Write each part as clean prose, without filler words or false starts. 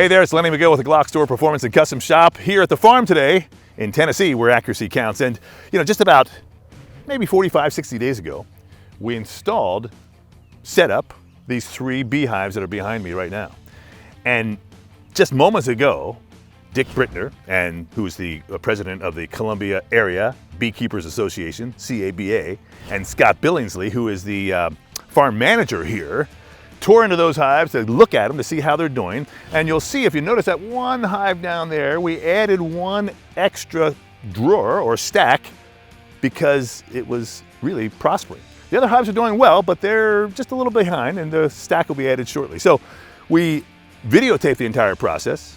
Hey there, it's Lenny Magill with the GlockStore Performance and Custom Shop here at the farm today in Tennessee, where accuracy counts. And just about maybe 45, 60 days ago, we set up these 3 beehives that are behind me right now. And just moments ago, Dick Brittner, who's the president of the Columbia Area Beekeepers Association, CABA, and Scott Billingsley, who is the farm manager here, tour into those hives to look at them to see how they're doing. And you'll see, if you notice that one hive down there, we added one extra drawer or stack because it was really prospering. The other hives are doing well, but they're just a little behind, and the stack will be added shortly. So we videotaped the entire process,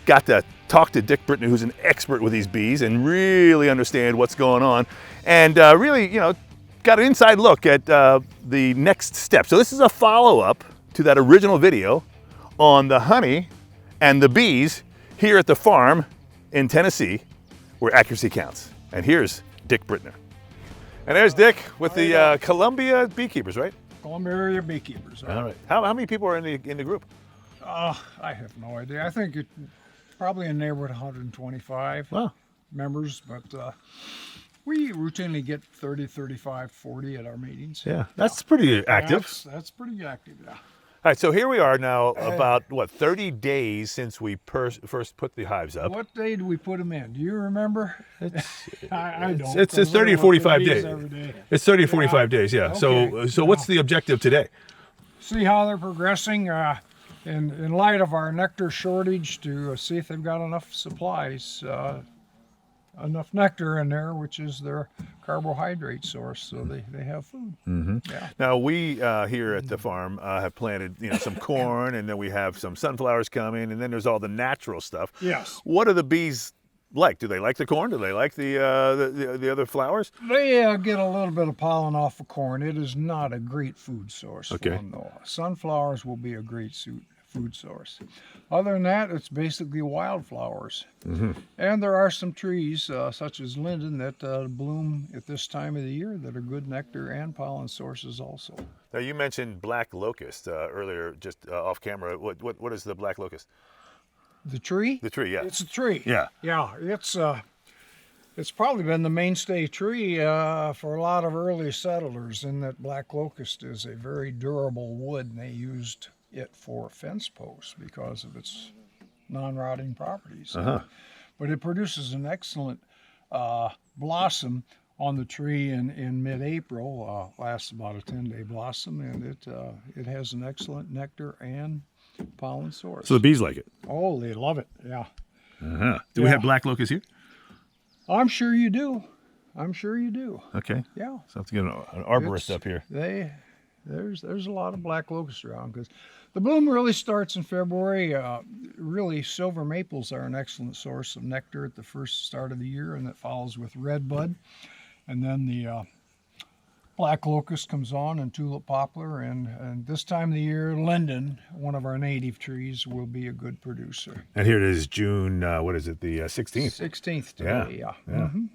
got to talk to Dick Brittner, who's an expert with these bees and really understand what's going on, and really, got an inside look at the next step. So this is a follow-up to that original video on the honey and the bees here at the farm in Tennessee, where accuracy counts. And here's Dick Brittner. And there's Dick with the Columbia Beekeepers, right? Columbia Area Beekeepers. All right. How many people are in the group? I have no idea. I think it's probably in the neighborhood of 125 members, but we routinely get 30, 35, 40 at our meetings. Yeah, that's pretty active. That's pretty active, yeah. All right, so here we are now, about, 30 days since we first put the hives up. What day did we put them in? Do you remember? I don't. It's 30 or 45 days. Every day. It's 30 or 45 days, yeah. Okay. So what's the objective today? See how they're progressing in light of our nectar shortage, to see if they've got enough supplies, enough nectar in there, which is their carbohydrate source, so they have food. Mm-hmm. Yeah. Now we here at the farm have planted some corn, and then we have some sunflowers coming, and then there's all the natural stuff. Yes. What do the bees like? Do they like the corn? Do they like the other flowers? They get a little bit of pollen off of corn. It is not a great food source. Okay. For them, though. Sunflowers will be a great food source. Other than that, it's basically wildflowers. Mm-hmm. And there are some trees, such as linden, that bloom at this time of the year that are good nectar and pollen sources also. Now, you mentioned black locust earlier, just off camera. What is the black locust? The tree? The tree, yeah. It's a tree. Yeah. Yeah, it's probably been the mainstay tree for a lot of early settlers, in that black locust is a very durable wood, and they used it for fence posts because of its non-rotting properties. Uh-huh. But it produces an excellent blossom on the tree in mid-April. Lasts about a 10-day blossom, and it has an excellent nectar and pollen source. So the bees like it? Oh, they love it, yeah. Uh-huh. Do we have black locust here? I'm sure you do. I'm sure you do. Okay. Yeah. So I have to get an arborist up here. There's a lot of black locust around, because the bloom really starts in February. Really, silver maples are an excellent source of nectar at the first start of the year, and it follows with redbud. And then the black locust comes on, and tulip poplar, and this time of the year, linden, one of our native trees, will be a good producer. And here it is, June, what is it, the 16th? 16th today, yeah. Mm-hmm.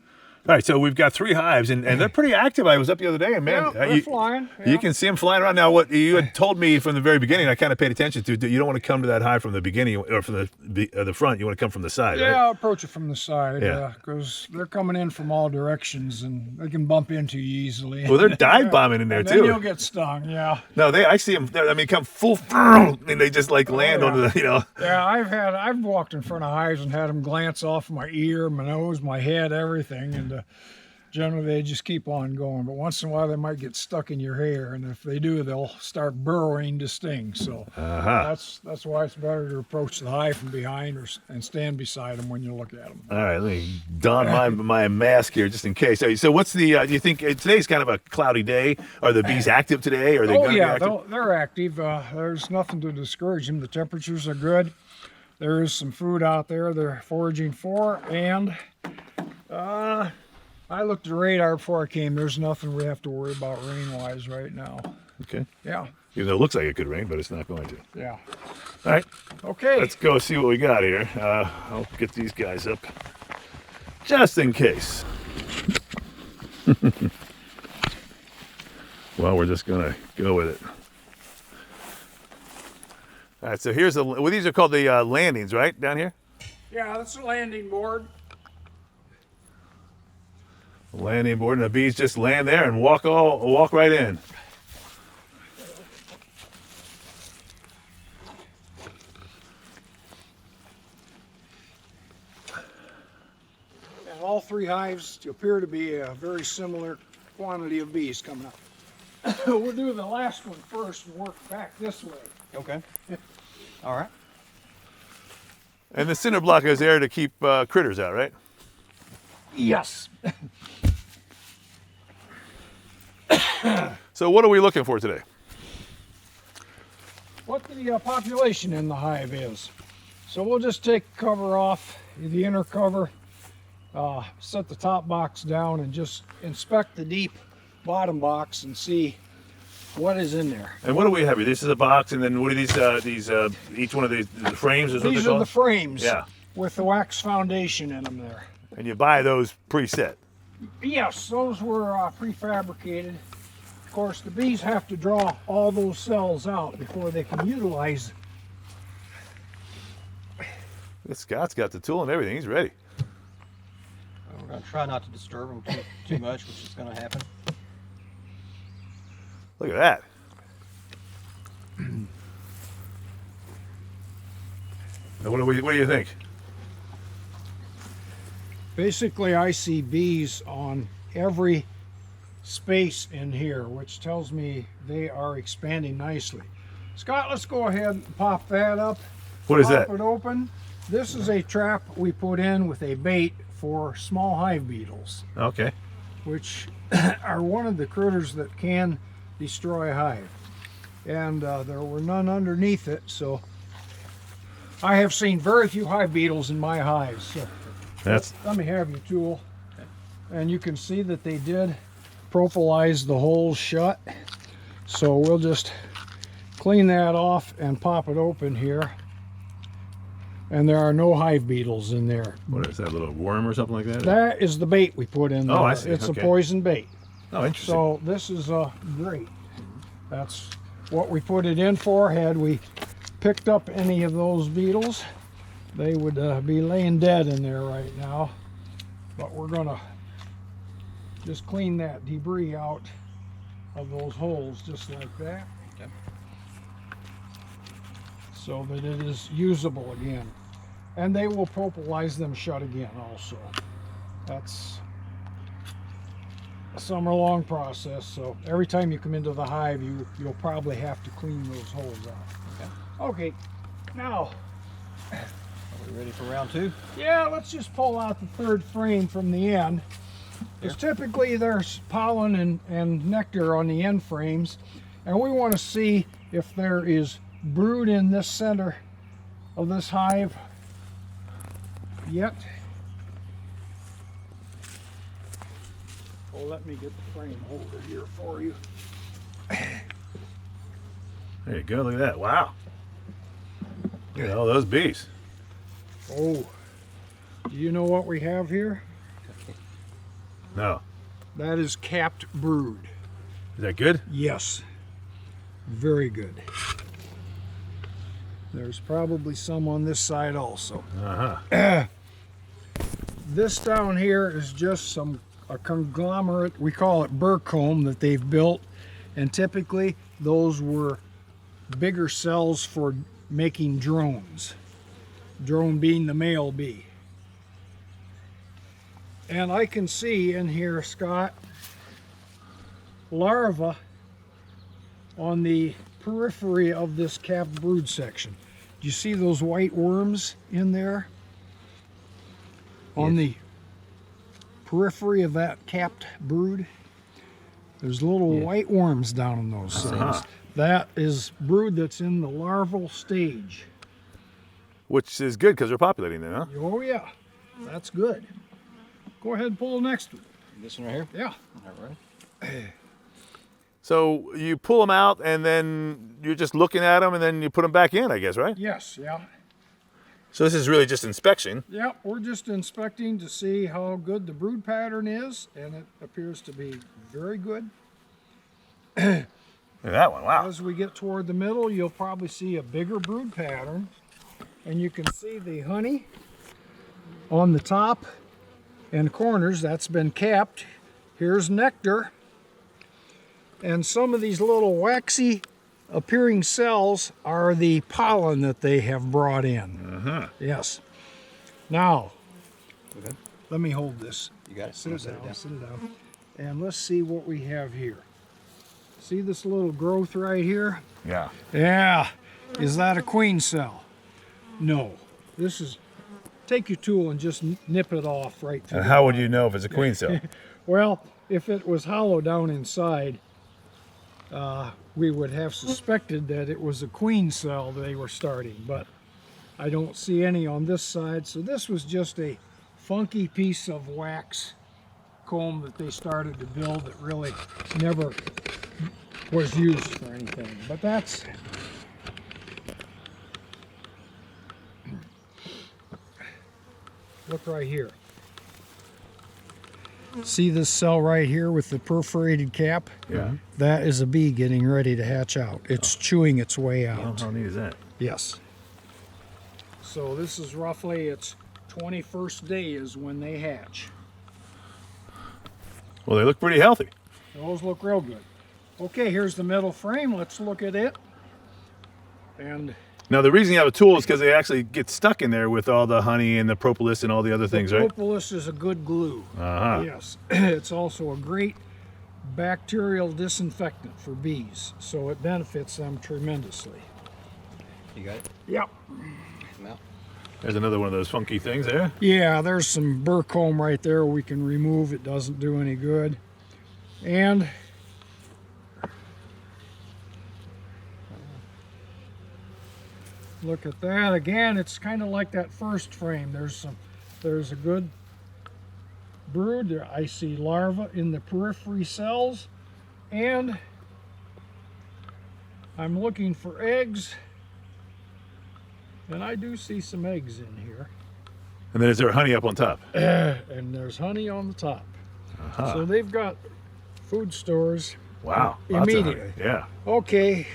All right, so we've got 3 hives, and they're pretty active. I was up the other day, and man, they're flying. Yeah. You can see them flying around. Now, what you had told me from the very beginning, I kind of paid attention to, you don't want to come to that hive from the beginning or from the front. You want to come from the side, right? Yeah, approach it from the side, because they're coming in from all directions, and they can bump into you easily. Well, they're dive bombing in there, and too. Then you'll get stung, yeah. No, I see them, come full, and they just land onto the, Yeah, I've walked in front of hives and had them glance off my ear, my nose, my head, everything, and generally they just keep on going, but once in a while they might get stuck in your hair, and if they do, they'll start burrowing to sting. So that's why it's better to approach the hive from behind and stand beside them when you look at them. All right, let me don my mask here just in case. So what's the, do you think, today's kind of a cloudy day. Are the bees active today? Are they going to be active? They're active. There's nothing to discourage them. The temperatures are good. There is some food out there they're foraging for, and I looked at the radar before I came. There's nothing we have to worry about rain-wise right now. Okay. Yeah. Even though it looks like it could rain, but it's not going to. Yeah. All right. Okay. Let's go see what we got here. I'll get these guys up just in case. Well, we're just going to go with it. All right, so here's the, well, these are called the landings, right, down here? Yeah, that's a landing board. Landing board, and the bees just land there and walk right in. And all three hives appear to be a very similar quantity of bees coming up. We'll do the last one first and work back this way. Okay. All right. And the cinder block is there to keep critters out, right? Yes. So what are we looking for today? What the population in the hive is. So we'll just take cover off, the inner cover, set the top box down and just inspect the deep bottom box and see what is in there. And what do we have here? This is a box, and then what are these each one of these the frames is what These they're are called? the frames, Yeah. with the wax foundation in them there. And you buy those preset. Yes, those were prefabricated. Of course, the bees have to draw all those cells out before they can utilize. Scott's got the tool and everything. He's ready. Well, we're going to try not to disturb them too much, which is going to happen. Look at that. Now, what do you think? Basically, I see bees on every space in here, which tells me they are expanding nicely. Scott, let's go ahead and pop that up. What is that? Pop it open. This is a trap we put in with a bait for small hive beetles, Okay. which are one of the critters that can destroy a hive. And there were none underneath it, so I have seen very few hive beetles in my hives. So That's let me have your tool. And you can see that they did prophilize the holes shut. So we'll just clean that off and pop it open here. And there are no hive beetles in there. what is that, a little worm or something like that? That is the bait we put in there. Oh, I see. It's Okay. a poison bait. Oh, interesting. So this is great. That's what we put it in for. Had we picked up any of those beetles, they would be laying dead in there right now. But we're gonna just clean that debris out of those holes just like that. Okay. So that it is usable again. And they will propolize them shut again also. That's a summer-long process, so every time you come into the hive, you'll probably have to clean those holes out. Okay, now, Are we ready for round two? yeah, let's just pull out the third frame from the end. Because typically there's pollen and nectar on the end frames, and we want to see if there is brood in this center of this hive yet. Oh, let me get the frame holder here for you. There you go. Look at that. Wow. Look at all those bees. Oh, do you know what we have here? No. That is capped brood. Is that good? Yes, very good. There's probably some on this side also. Uh-huh. This down here is just a conglomerate, we call it burr comb, that they've built, and typically those were bigger cells for making drones. Drone being the male bee. And I can see in here, Scott, larvae on the periphery of this capped brood section. Do you see those white worms in there? On the periphery of that capped brood, there's little white worms down in those things. That is brood that's in the larval stage. Which is good because they're populating there, huh? Oh yeah, that's good. Go ahead and pull the next one. This one right here? Yeah. All right. So you pull them out and then you're just looking at them and then you put them back in, I guess, right? Yes, yeah. So this is really just inspection. Yeah, we're just inspecting to see how good the brood pattern is, and it appears to be very good. And Look at that one, wow. As we get toward the middle, you'll probably see a bigger brood pattern. And you can see the honey on the top and corners. That's been capped. Here's nectar. And some of these little waxy appearing cells are the pollen that they have brought in. Yes. Now, let me hold this. You got it. Sit it down, sit it down. And let's see what we have here. See this little growth right here? Yeah. Yeah. Is that a queen cell? No. This is, take your tool and just nip it off right through. And how would you know if it's a queen cell? Well, if it was hollow down inside, we would have suspected that it was a queen cell they were starting, but I don't see any on this side. So this was just a funky piece of wax comb that they started to build that really never was used for anything. But that's, look right here. See this cell right here with the perforated cap? Yeah. That is a bee getting ready to hatch out. It's chewing its way out. How neat is that? Yes. So this is roughly its 21st day is when they hatch. Well, they look pretty healthy. Those look real good. Okay, here's the middle frame. Let's look at it. And Now, the reason you have a tool is because they actually get stuck in there with all the honey and the propolis and all the other things, right? propolis is a good glue. Uh-huh. Yes. It's also a great bacterial disinfectant for bees, so it benefits them tremendously. You got it? Yep. Come out. There's another one of those funky things there. Yeah, there's some burr comb right there we can remove. It doesn't do any good. And look at that. Again, it's kind of like that first frame. There's a good brood there. I see larvae in the periphery cells, and I'm looking for eggs, and I do see some eggs in here. And then is there honey up on top? And there's honey on the top. Uh-huh. So they've got food stores. Wow. Lots of honey. Immediately. Yeah. Okay,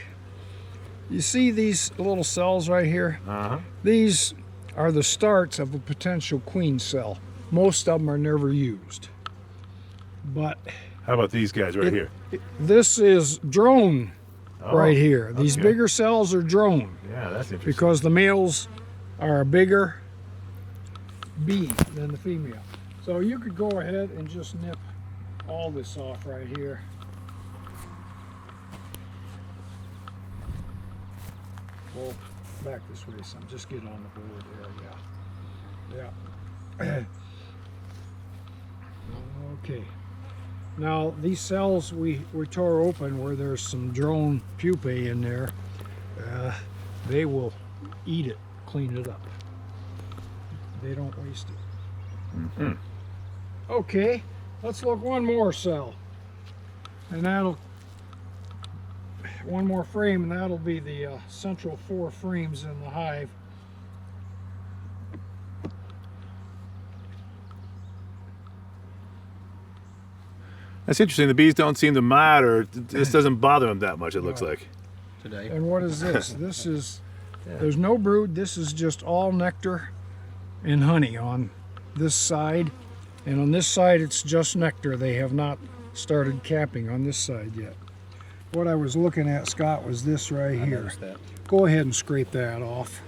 you see these little cells right here? Uh-huh. These are the starts of a potential queen cell. Most of them are never used. But How about these guys right here? this is drone Oh, right here. These okay. bigger cells are drone Yeah, that's interesting. because the males are a bigger bee than the female. So you could go ahead and just nip all this off right here. Well, back this way some. Just get on the board there. Yeah. Okay. Now these cells we tore open where there's some drone pupae in there. They will eat it, clean it up. They don't waste it. Mm-hmm. Okay, let's look one more cell. And that'll, one more frame, and that'll be the central 4 frames in the hive. That's interesting. The bees don't seem to matter. This doesn't bother them that much, it looks like. Today. And what is this? This is, there's no brood. This is just all nectar and honey on this side. And on this side, it's just nectar. They have not started capping on this side yet. What I was looking at, Scott, was this right I here. noticed that. Go ahead and scrape that off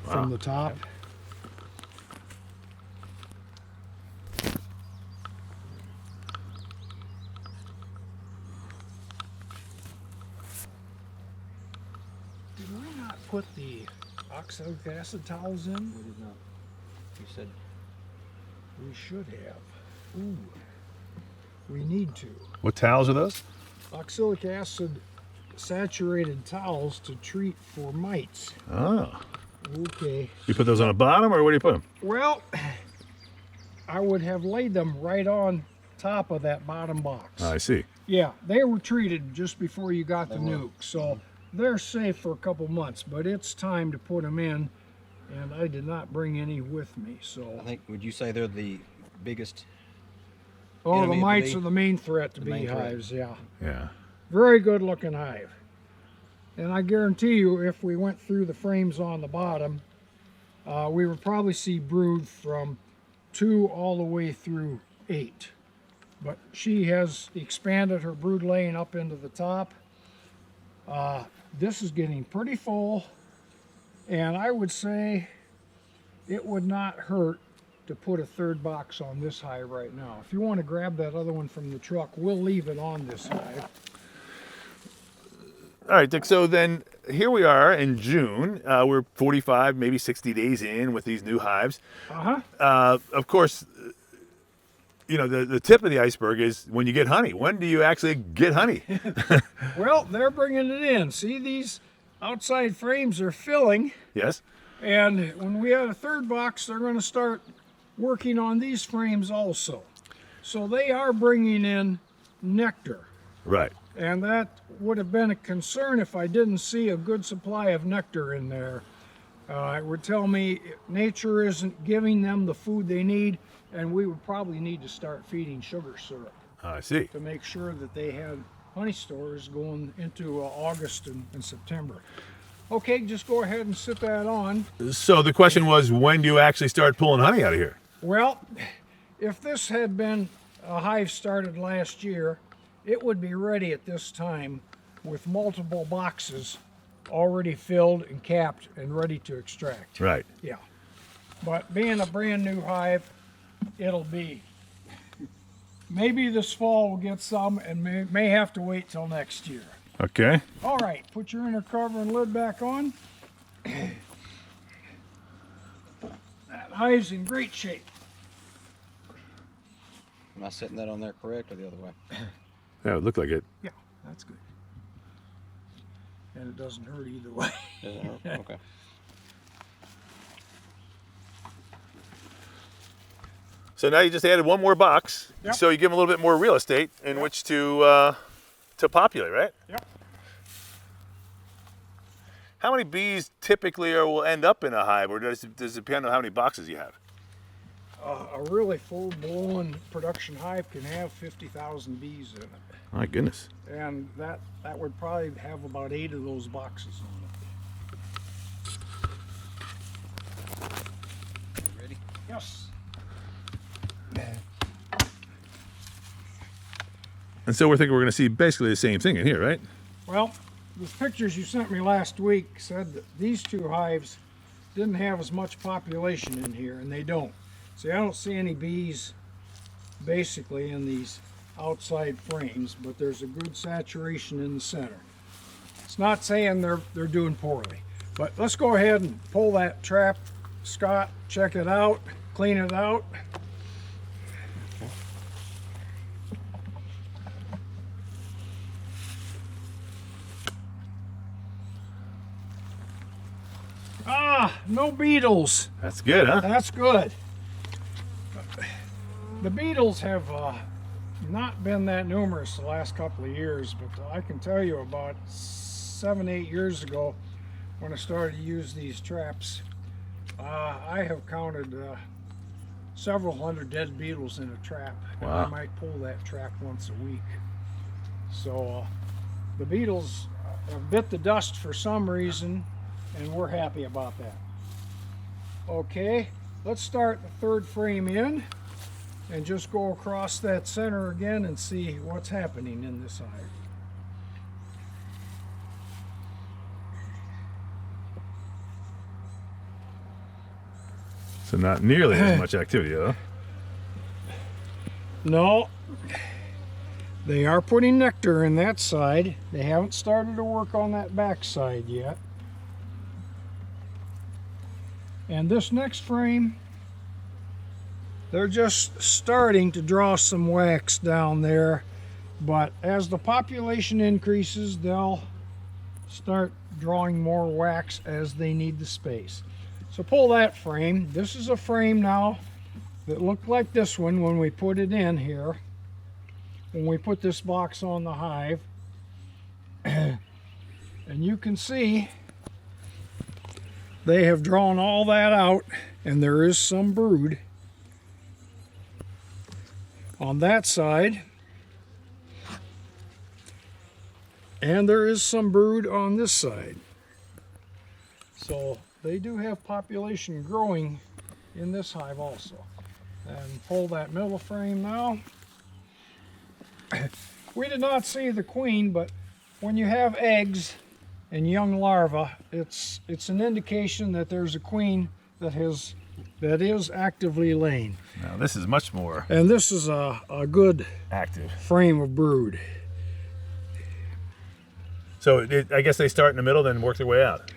Wow. from the top. Did we not put the oxalic acid towels in? We did not. You said We should have. Ooh, we need to. What towels are those? Oxalic acid saturated towels to treat for mites. Oh. Okay. You put those on the bottom, or where do you put them? Well, I would have laid them right on top of that bottom box. I see. Yeah, they were treated just before you got the They were. nuke, so they're safe for a couple months, but it's time to put them in, and I did not bring any with me, so. I think, would you say they're the biggest? Oh, the enemy of the mites bee? are the main threat to The main threat. beehives, yeah. Yeah. Very good looking hive. And I guarantee you, if we went through the frames on the bottom, we would probably see brood from 2 all the way through 8. But she has expanded her brood laying up into the top. This is getting pretty full, and I would say it would not hurt to put a 3rd box on this hive right now. If you want to grab that other one from the truck, we'll leave it on this hive. All right, Dick, so then here we are in June. We're 45, maybe 60 days in with these new hives. Of course, you know, the tip of the iceberg is when you get honey. When do you actually get honey? Well, they're bringing it in. See, these outside frames are filling. Yes. And when we add a 3rd box, they're going to start working on these frames also. So they are bringing in nectar. Right. And that would have been a concern if I didn't see a good supply of nectar in there. It would tell me nature isn't giving them the food they need, and we would probably need to start feeding sugar syrup I see. to make sure that they had honey stores going into August and September. Okay, just go ahead and sit that on. So the question was, when do you actually start pulling honey out of here? Well, if this had been a hive started last year, it would be ready at this time with multiple boxes already filled and capped and ready to extract. Right. Yeah. But being a brand new hive, it'll be, maybe this fall we'll get some and may have to wait till next year. Okay. All right, put your inner cover and lid back on. That hive's in great shape. Am I setting that on there correct or the other way? Yeah, it looked like it. Yeah, that's good. And it doesn't hurt either way. Doesn't hurt? Okay. So now you just added one more box. Yep. So you give them a little bit more real estate in which to populate, right? Yep. How many bees typically will end up in a hive, or does it depend on how many boxes you have? A really full-blown production hive can have 50,000 bees in it. My goodness. And that would probably have about 8 of those boxes on it. Ready? Yes. And so we're thinking we're going to see basically the same thing in here, right? Well, the pictures you sent me last week said that these 2 hives didn't have as much population in here, and they don't. See, I don't see any bees basically in these outside frames, but there's a good saturation in the center. It's not saying they're doing poorly, but let's go ahead and pull that trap, Scott, check it out, clean it out. Ah, no beetles. That's good, huh? That's good. The beetles have not been that numerous the last couple of years, but I can tell you about 7-8 years ago when I started to use these traps, I have counted several hundred dead beetles in a trap. And Wow. I might pull that trap once a week. So the beetles have bit the dust for some reason, and we're happy about that. Okay, let's start the 3rd frame in and just go across that center again and see what's happening in this hive. So not nearly as much activity, huh? No, they are putting nectar in that side. They haven't started to work on that back side yet. And this next frame, they're just starting to draw some wax down there, but as the population increases, they'll start drawing more wax as they need the space. So pull that frame. This is a frame now that looked like this one when we put it in here, when we put this box on the hive. And you can see they have drawn all that out, and there is some brood on that side. And there is some brood on this side. So they do have population growing in this hive also. And pull that middle frame now. We did not see the queen, but when you have eggs and young larvae, it's an indication that there's a queen that is actively laying. Now this is much more And this is a good active. frame of brood. So I guess they start in the middle, then work their way out.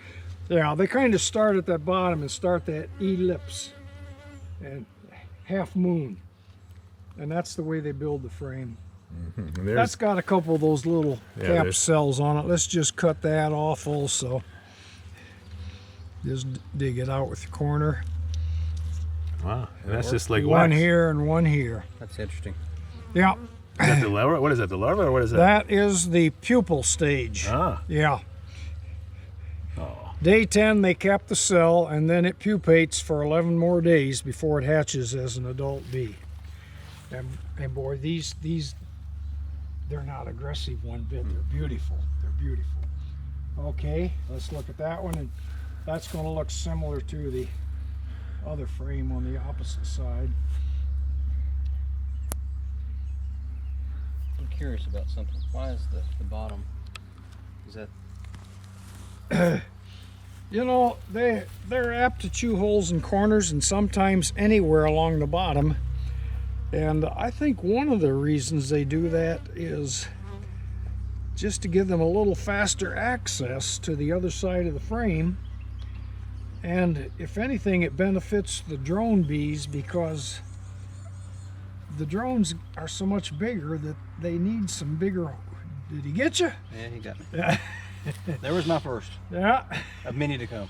Yeah, they kind of start at that bottom and start that ellipse and half moon. And that's the way they build the frame. And That's got a couple of those little cap there's- cells on it. Let's just cut that off also. Just dig it out with the corner. Wow, and that's just like One wax. here and one here. That's interesting. Yeah, Is that the larva? What is that, the larva, or what is that? that is the pupal stage. Ah, Yeah. oh, Day 10, they cap the cell, and then it pupates for 11 more days before it hatches as an adult bee. And boy, these they're not aggressive one bit. They're beautiful. They're beautiful. Okay, let's look at that one, and that's going to look similar to the other frame on the opposite side. I'm curious about something. Why is the bottom? Is that You know, they're apt to chew holes in corners and sometimes anywhere along the bottom. And I think one of the reasons they do that is just to give them a little faster access to the other side of the frame. And if anything, it benefits the drone bees because the drones are so much bigger that they need some bigger. Did he get you? Yeah, he got me. Yeah. There was my first Yeah. of many to come.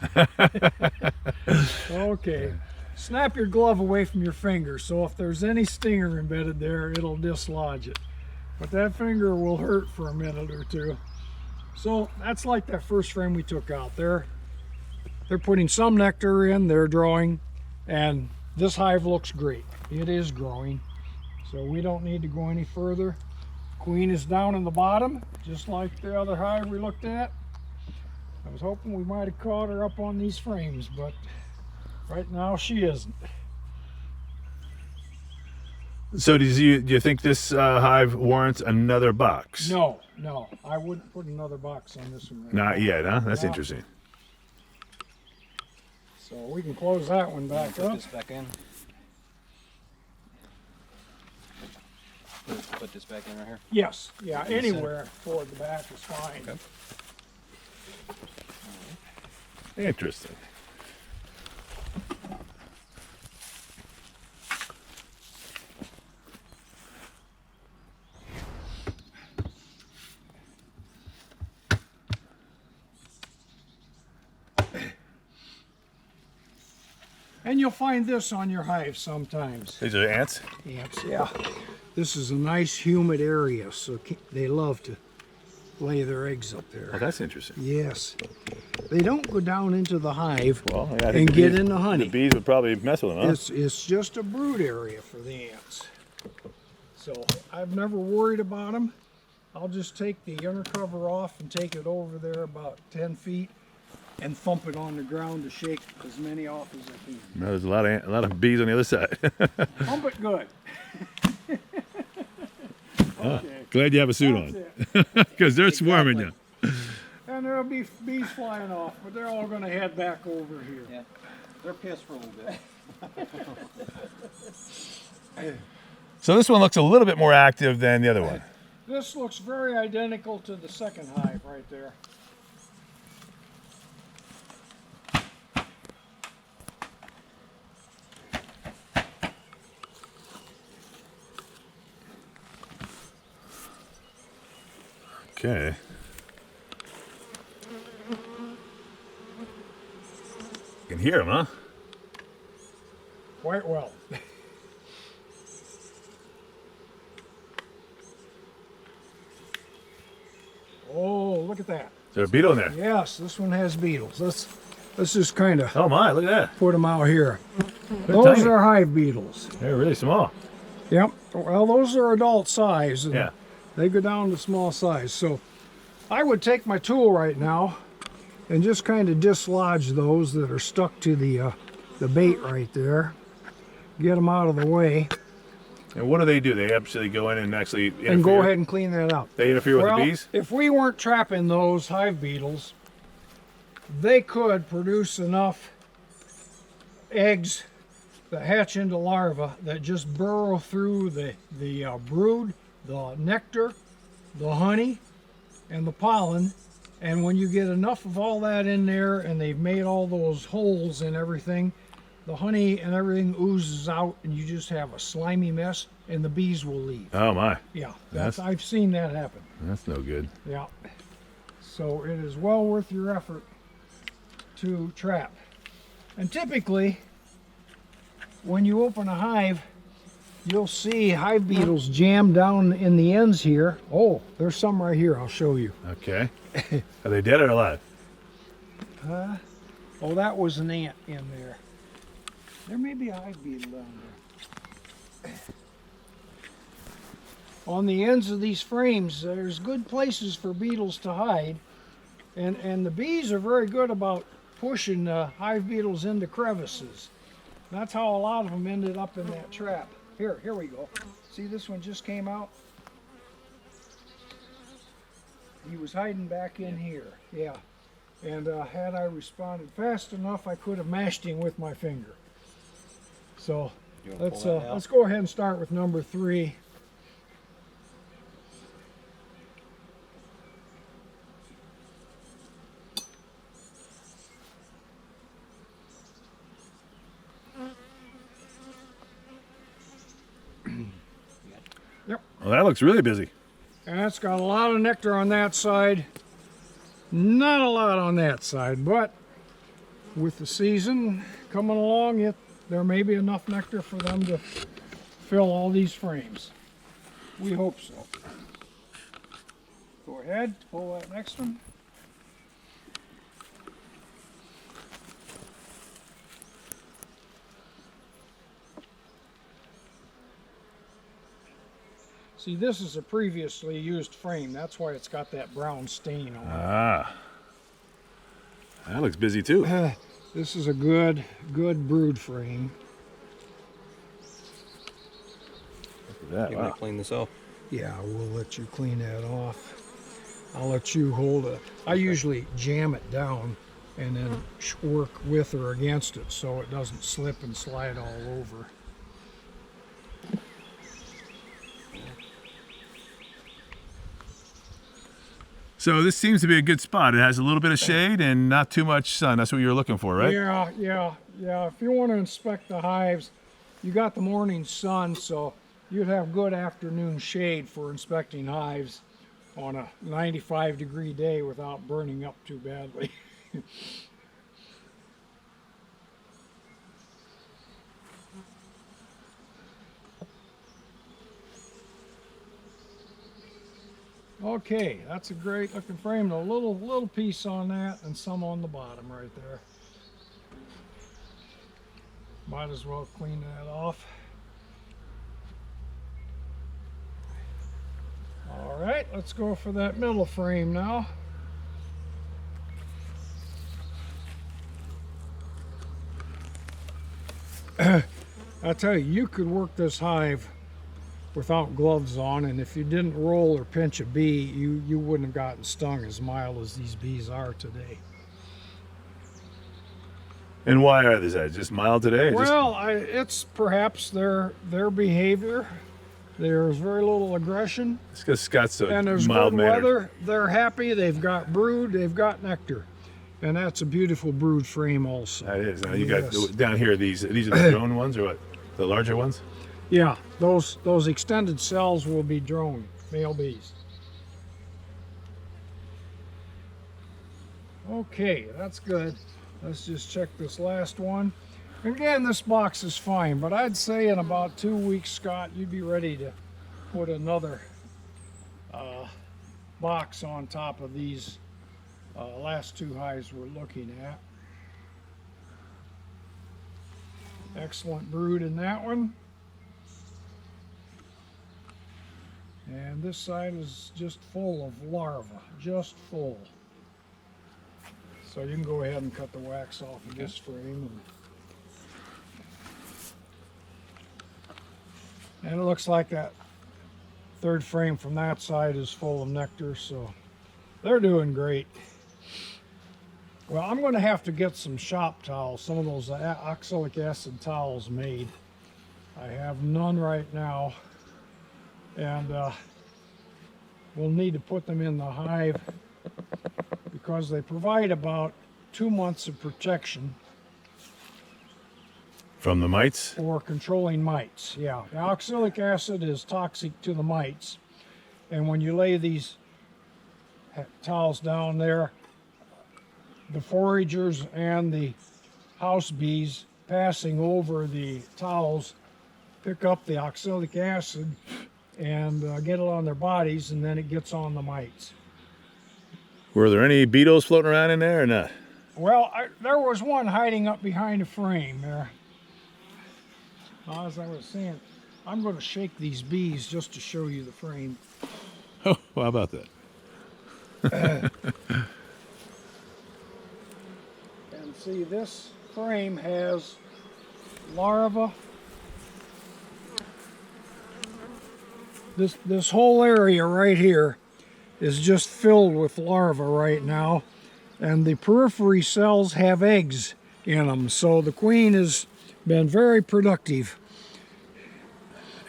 Okay. Snap your glove away from your finger, so if there's any stinger embedded there, it'll dislodge it. But that finger will hurt for a minute or two. So that's like that first frame we took out. They're putting some nectar in, they're drawing, and this hive looks great. It is growing, so we don't need to go any further. Queen is down in the bottom, just like the other hive we looked at. I was hoping we might have caught her up on these frames, but right now she isn't. so do you think this hive warrants another box? No, I wouldn't put another box on this one right Not now. yet, huh? That's No. interesting. So we can close that one back Put up. this back in. Put this back in right here. Yes, yeah, In the center. anywhere toward the back is fine. Okay. Interesting. And you'll find this on your hive sometimes. These are ants? Ants, yeah. This is a nice humid area, so they love to lay their eggs up Oh, there. that's interesting. Yes. They don't go down into the hive Well, yeah, I think and the get bees- into honey. The bees would probably mess with them, huh? It's just a brood area for the ants. So I've never worried about them. I'll just take the inner cover off and take it over there about 10 feet and thump it on the ground to shake as many off as I can. No, there's a lot of bees on the other side. Thump it good. Okay. Glad you have a suit That's on, it. because they're swarming you. And there'll be bees flying off, but they're all going to head back over here. Yeah. They're pissed for a little bit. So this one looks a little bit more active than the other one. This looks very identical to the second hive right there. Okay. You can hear them, huh? Quite well. Oh, look at that. Is there a beetle in there? Yes, this one has beetles. Let's just kind of Oh my, look at that. put them out here. They're Those tiny. are hive beetles. They're really small. Yep. Well, those are adult size. And Yeah. They go down to small size. So I would take my tool right now and just kind of dislodge those that are stuck to the bait right there. Get them out of the way. And what do? They actually go in and actually interfere? And go ahead and clean that up. They interfere with the bees? If we weren't trapping those hive beetles, they could produce enough eggs that hatch into larvae that just burrow through the brood, the nectar, the honey, and the pollen. And when you get enough of all that in there and they've made all those holes and everything, the honey and everything oozes out and you just have a slimy mess and the bees will leave. Oh my. Yeah, I've seen that happen. That's no good. Yeah. So it is well worth your effort to trap. And typically, when you open a hive, you'll see hive beetles jammed down in the ends here. Oh, there's some right here. I'll show you. Okay. Are they dead or alive? Oh, that was an ant in there. There may be a hive beetle down there. On the ends of these frames, there's good places for beetles to hide. And the bees are very good about pushing hive beetles into crevices. That's how a lot of them ended up in that trap. Here we go. See, this one just came out. He was hiding back in here. Yeah. And had I responded fast enough, I could have mashed him with my finger. So let's go ahead and start with number 3. Yep. Well, that looks really busy. And it's got a lot of nectar on that side. Not a lot on that side, but with the season coming along, there may be enough nectar for them to fill all these frames. We hope so. Go ahead, pull that next one. See, this is a previously used frame. That's why it's got that brown stain on it. Ah. That looks busy too. This is a good brood frame. Look at that. You Wow. want to clean this off? Yeah, we'll let you clean that off. I'll let you hold it. I usually jam it down and then work with or against it so it doesn't slip and slide all over. So this seems to be a good spot. It has a little bit of shade and not too much sun. That's what you were looking for, right? Yeah. If you want to inspect the hives, you got the morning sun, so you'd have good afternoon shade for inspecting hives on a 95-degree day without burning up too badly. Okay, that's a great looking frame. A little piece on that and some on the bottom right there. Might as well clean that off. All right, let's go for that middle frame now. I tell you, you could work this hive without gloves on, and if you didn't roll or pinch a bee, you wouldn't have gotten stung as mild as these bees are today. And why are they just mild today? Well, it's perhaps their behavior. There's very little aggression. It's because Scott's so And there's mild good mannered. weather. They're happy. They've got brood. They've got nectar. And that's a beautiful brood frame also. That is. Now you got Yes. down here, these are the drone ones or what? The larger ones? Yeah, those extended cells will be drone, male bees. Okay, that's good. Let's just check this last one. Again, this box is fine, but I'd say in about 2 weeks, Scott, you'd be ready to put another box on top of these last 2 hives we're looking at. Excellent brood in that one. And this side is just full of larvae, just full. So you can go ahead and cut the wax off of this frame. And it looks like that third frame from that side is full of nectar, so they're doing great. Well, I'm going to have to get some shop towels, some of those oxalic acid towels made. I have none right now, and we'll need to put them in the hive because they provide about 2 months of protection. From the mites? For controlling mites, yeah. The oxalic acid is toxic to the mites, and when you lay these towels down there, the foragers and the house bees passing over the towels pick up the oxalic acid and get it on their bodies, and then it gets on the mites. Were there any beetles floating around in there or not? Well, there was one hiding up behind a frame there. As I was saying, I'm going to shake these bees just to show you the frame. Oh, well, how about that? And see, this frame has larvae. This whole area right here is just filled with larvae right now, and the periphery cells have eggs in them, so the queen has been very productive.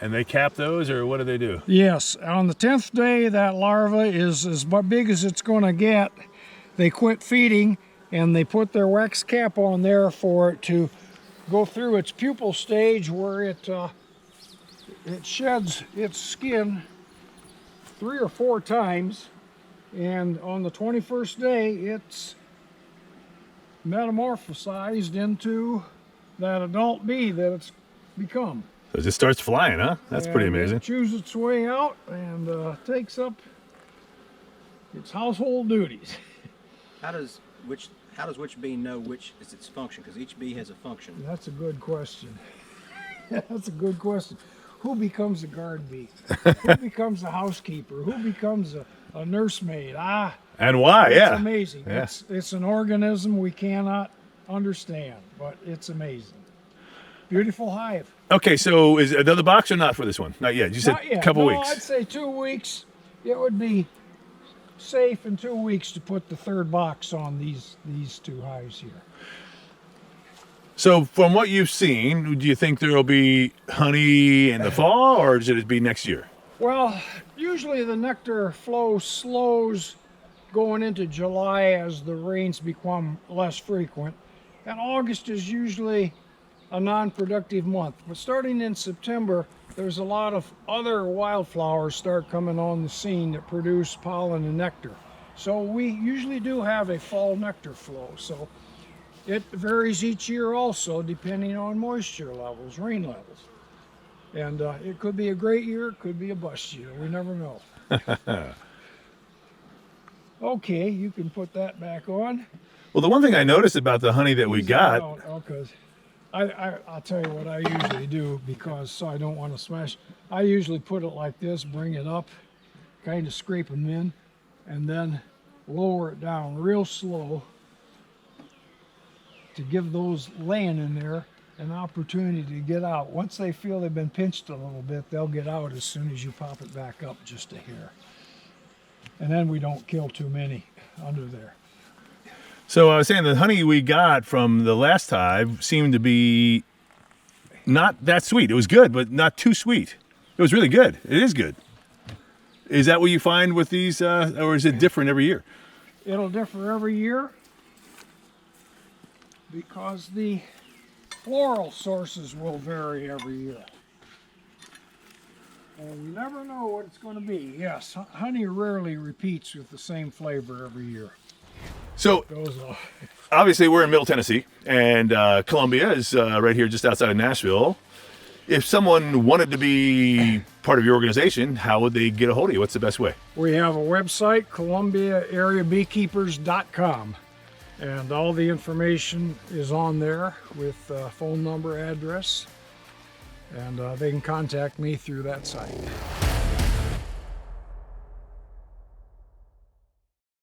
And they cap those, or what do they do? Yes, on the 10th day that larva is as big as it's going to get. They quit feeding and they put their wax cap on there for it to go through its pupal stage, where it sheds its skin 3 or 4 times, and on the 21st day it's metamorphosized into that adult bee that it's become. So it just starts flying, huh? That's pretty amazing. It chews its way out and takes up its household duties. How does which bee know which is its function? Because each bee has a function. That's a good question. That's a good question. Who becomes a guard bee? Who becomes a housekeeper? Who becomes a nursemaid? And why? It's Yeah. amazing. Yeah. It's an organism we cannot understand, but it's amazing. Beautiful hive. Okay, so is another box or not for this one? Not yet. You said Not yet. a couple No, weeks. I'd say 2 weeks. It would be safe in 2 weeks to put the third box on these 2 hives here. So from what you've seen, do you think there will be honey in the fall, or should it be next year? Well, usually the nectar flow slows going into July as the rains become less frequent. And August is usually a non-productive month. But starting in September, there's a lot of other wildflowers start coming on the scene that produce pollen and nectar. So we usually do have a fall nectar flow. So it varies each year also, depending on moisture levels, rain levels. And it could be a great year, it could be a bust year. We never know. Okay, you can put that back on. Well, the one thing I noticed about the honey that we got, I'll tell you what I usually do, because so I don't want to smash. I usually put it like this, bring it up, kind of scrape them in, and then lower it down real slow to give those laying in there an opportunity to get out. Once they feel they've been pinched a little bit, they'll get out as soon as you pop it back up just a hair. And then we don't kill too many under there. so I was saying the honey we got from the last hive seemed to be not that sweet. It was good, but not too sweet. It was really good. It is good. Is that what you find with these, or is it different every year? It'll differ every year because the floral sources will vary every year. And you never know what it's going to be. Yes, honey rarely repeats with the same flavor every year. So Goes off. obviously we're in Middle Tennessee, and Columbia is right here just outside of Nashville. If someone wanted to be part of your organization, how would they get a hold of you? What's the best way? We have a website, columbiaareabeekeepers.com. And all the information is on there with phone number, address, and they can contact me through that site.